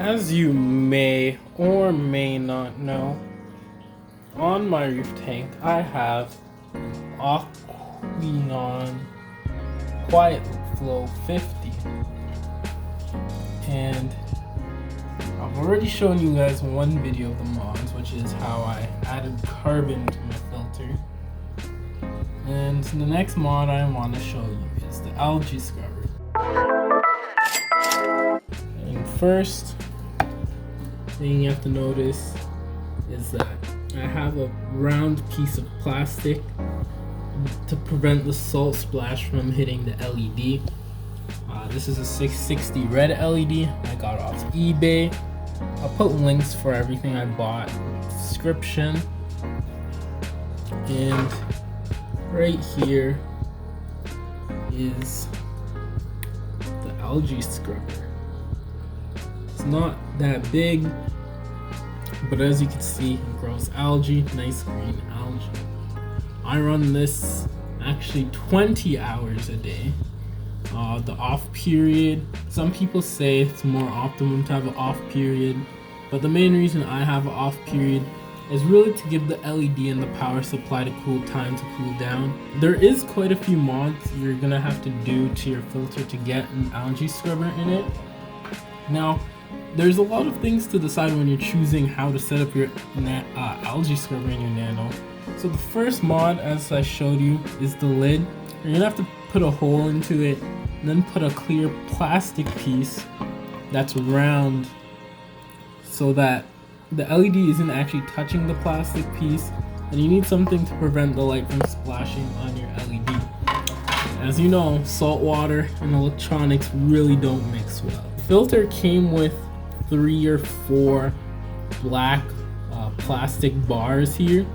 As you may or may not know, on my roof tank I have Aqueon Quietflow 50, and I've already shown you guys one video of the mods, which is how I added carbon to my filter. And the next mod I want to show you is the algae scrubber. And first thing you have to notice is that I have a round piece of plastic to prevent the salt splash from hitting the LED. This is a 660 red LED I got off eBay. I'll put links for everything I bought in the description. And right here is the algae scrubber. It's not that big, but as you can see, it grows algae, nice green algae. I run this actually 20 hours a day. The off period, some people say it's more optimum to have an off period, but the main reason I have an off period is really to give the LED and the power supply to time to cool down. There is quite a few mods you're gonna have to do to your filter to get an algae scrubber in it. Now, there's a lot of things to decide when you're choosing how to set up your algae scrubber in your nano. So the first mod, as I showed you, is the lid. You're gonna have to put a hole into it and then put a clear plastic piece that's round so that the LED isn't actually touching the plastic piece, and you need something to prevent the light from splashing on your LED. As you know, salt water and electronics really don't mix well. The filter came with 3 or 4 black plastic bars here.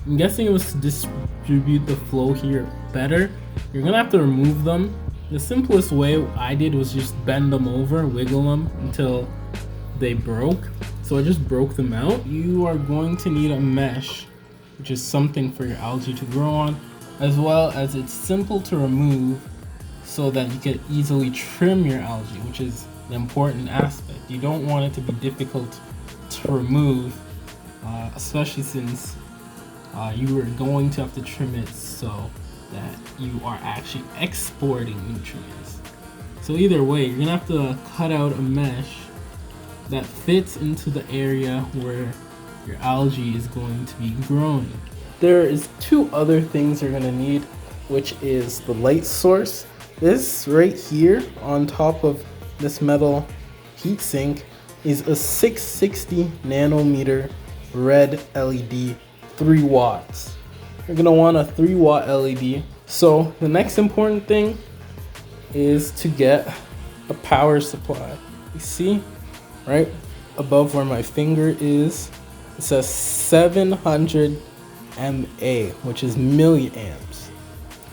I'm guessing it was to distribute the flow here better. You're gonna have to remove them. The simplest way I did was just bend them over, wiggle them until they broke. So I just broke them out. You are going to need a mesh, which is something for your algae to grow on, as well as it's simple to remove so that you can easily trim your algae, which is the important aspect. You don't want it to be difficult to remove, especially since you are going to have to trim it so that you are actually exporting nutrients. So either way, you're gonna have to cut out a mesh that fits into the area where your algae is going to be growing. There is 2 other things you're gonna need, which is the light source. This right here on top of this metal heatsink is a 660 nanometer red LED, 3 watts. You're gonna want a 3 watt LED. So the next important thing is to get a power supply. You see right above where my finger is, it says 700 mA, which is milliamps.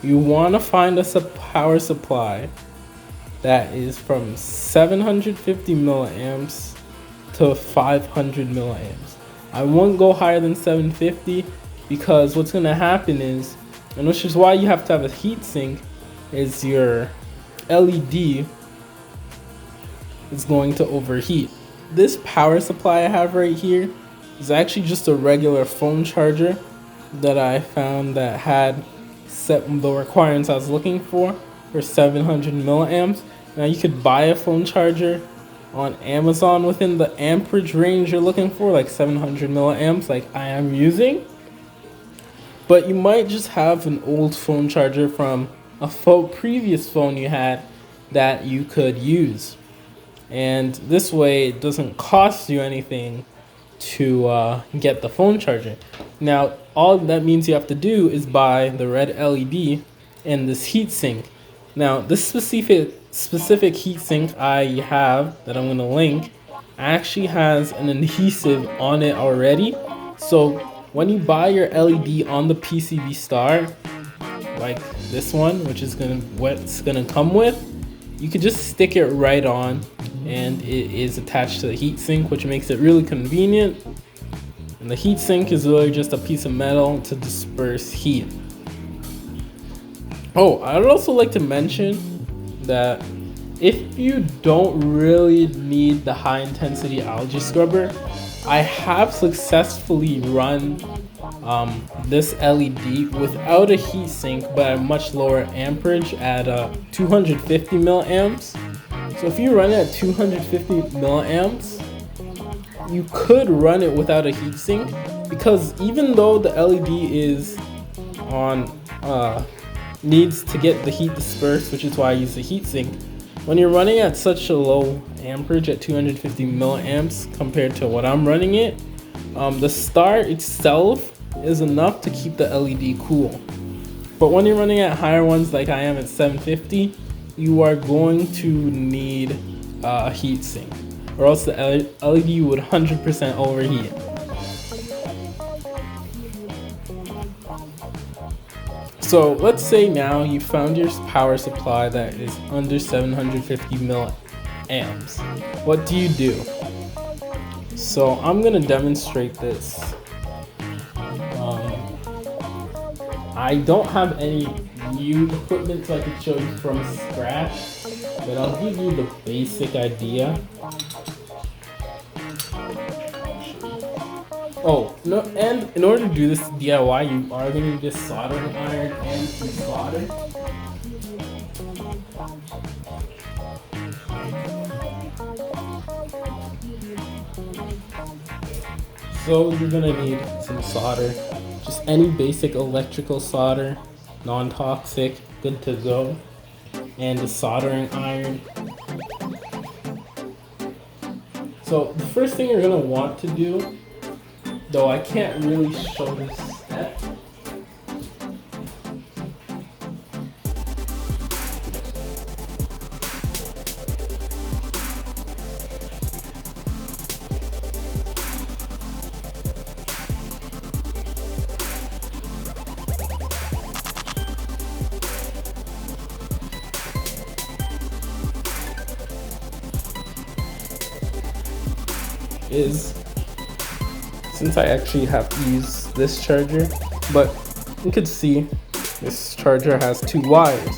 You want to find us a power supply that is from 750 milliamps to 500 milliamps. I won't go higher than 750 because what's going to happen is, and which is why you have to have a heatsink, is your LED is going to overheat. This power supply I have right here is actually just a regular phone charger that I found that had set the requirements I was looking for 700 milliamps. Now you could buy a phone charger on Amazon within the amperage range you're looking for, like 700 milliamps like I am using. But you might just have an old phone charger from a previous phone you had that you could use. And this way it doesn't cost you anything to get the phone charger. Now all that means you have to do is buy the red LED and this heatsink. Now this specific heatsink I have that I'm gonna link actually has an adhesive on it already. So when you buy your LED on the PCB star, like this one, which is what's gonna come with, you could just stick it right on, and it is attached to the heatsink, which makes it really convenient. And the heatsink is really just a piece of metal to disperse heat. Oh, I would also like to mention that if you don't really need the high intensity algae scrubber, I have successfully run this LED without a heatsink, but at much lower amperage at 250 milliamps. So if you run it at 250 milliamps, you could run it without a heatsink, because even though the LED is on needs to get the heat dispersed, which is why I use the heatsink, when you're running at such a low amperage at 250 milliamps compared to what I'm running it, the star itself is enough to keep the LED cool. But when you're running at higher ones like I am at 750, you are going to need a heatsink, or else the LED would 100% overheat. So let's say now you found your power supply that is under 750 milliamps. What do you do? So I'm gonna demonstrate this. I don't have any new equipment so I can show you from scratch, but I'll give you the basic idea. Oh, no, and in order to do this DIY, you are going to need this soldering iron and some solder. So you're going to need some solder, just any basic electrical solder, non-toxic, good to go, and a soldering iron. So the first thing you're going to want to do, though I can't really show this step, is, since I actually have to use this charger, but you can see this charger has two wires.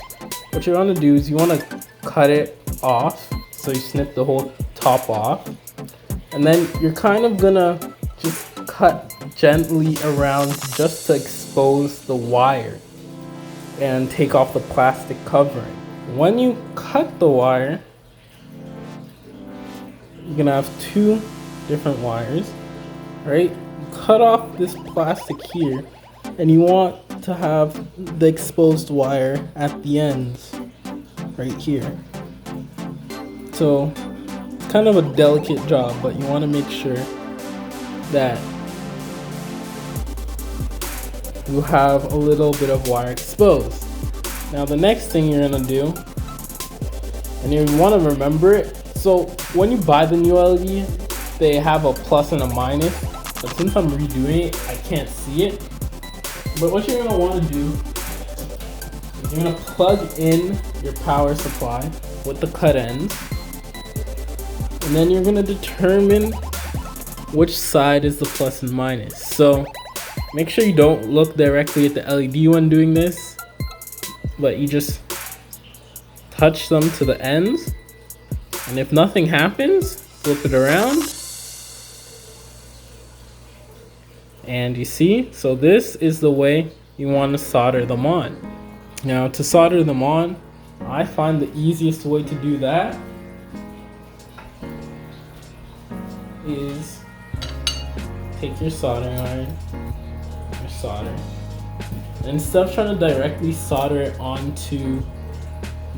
What you want to do is you want to cut it off, so you snip the whole top off, and then you're kind of gonna just cut gently around just to expose the wire and take off the plastic covering. When you cut the wire, you're gonna have two different wires, right? Cut off this plastic here, and you want to have the exposed wire at the ends right here. So it's kind of a delicate job, but you want to make sure that you have a little bit of wire exposed. Now the next thing you're gonna do, and you want to remember it, so when you buy the new LED, they have a plus and a minus, but since I'm redoing it, I can't see it. But what you're gonna want to do is you're gonna plug in your power supply with the cut ends, and then you're gonna determine which side is the plus and minus. So make sure you don't look directly at the LED when doing this, but you just touch them to the ends, and if nothing happens, flip it around. And you see, so this is the way you want to solder them on. Now to solder them on, I find the easiest way to do that is take your soldering iron, your solder, and instead of trying to directly solder it onto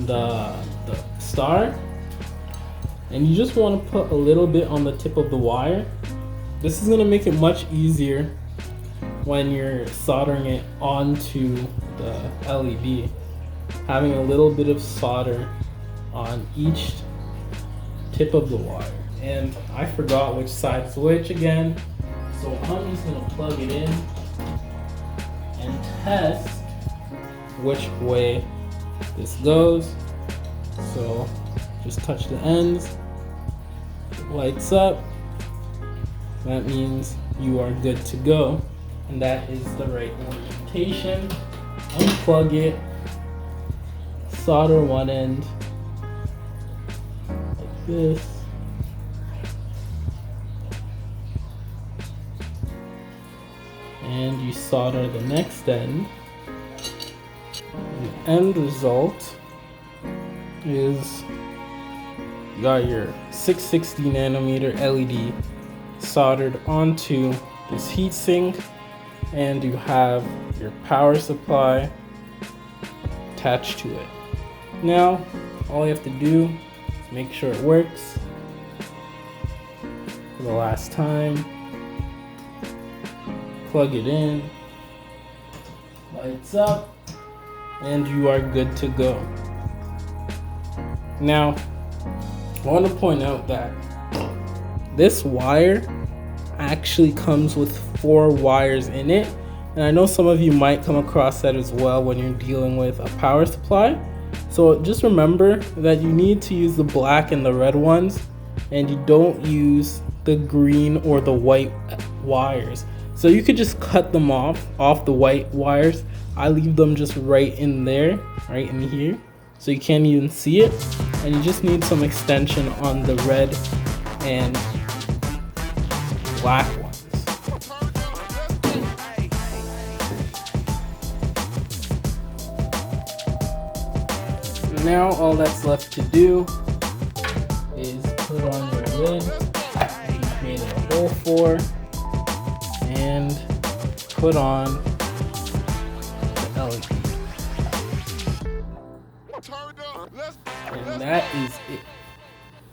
the star, and you just want to put a little bit on the tip of the wire. This is going to make it much easier when you're soldering it onto the LED. Having a little bit of solder on each tip of the wire. And I forgot which side is which again, so I'm just going to plug it in and test which way this goes. So just touch the ends, it lights up. That means you are good to go, and that is the right orientation. Unplug it, solder one end, this. And you solder the next end. The end result is you got your 660 nanometer LED soldered onto this heatsink, and you have your power supply attached to it. Now, all you have to do is make sure it works for the last time. Plug it in, lights up, and you are good to go. Now, I want to point out that this wire actually comes with 4 wires in it, and I know some of you might come across that as well when you're dealing with a power supply. So just remember that you need to use the black and the red ones, and you don't use the green or the white wires. So you could just cut them off the white wires. I leave them just right in there, right in here, so you can't even see it. And you just need some extension on the red and black ones. Now all that's left to do is put on your lid that you created a hole for, and put on the LED. And that is it.